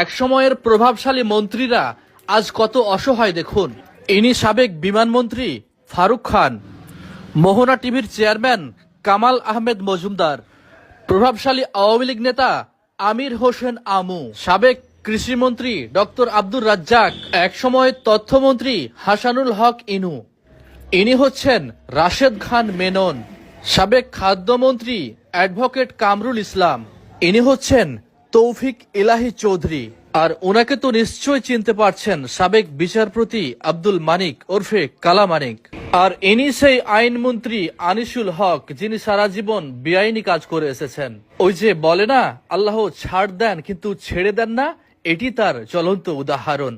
এক সময়ের প্রভাবশালী মন্ত্রীরা আজ কত অসহায় দেখুন। ইনি সাবেক বিমানমন্ত্রী ফারুক খান, মোহনা টিভির চেয়ারম্যান কামাল আহমেদ মজুমদার, প্রভাবশালী আওয়ামী লীগ নেতা আমির হোসেন আমু, সাবেক কৃষিমন্ত্রী ডক্টর আব্দুর রাজ্জাক, একসময় তথ্যমন্ত্রী হাসানুল হক ইনু। ইনি হচ্ছেন রাশেদ খান মেনন, সাবেক খাদ্যমন্ত্রী অ্যাডভোকেট কামরুল ইসলাম। ইনি হচ্ছেন তৌফিক ইলাহি চৌধুরী। আর ওনাকে তো নিশ্চয় চিনতে পারছেন, সাবেক বিচারপতি আব্দুল মানিক ওরফে কালা মানিক। আর ইনি সেই আইনমন্ত্রী আনিসুল হক, যিনি সারা জীবন বেআইনি কাজ করে এসেছেন। ওই যে বলে না, আল্লাহ ছাড় দেন কিন্তু ছেড়ে দেন না, এটি তার জ্বলন্ত উদাহরণ।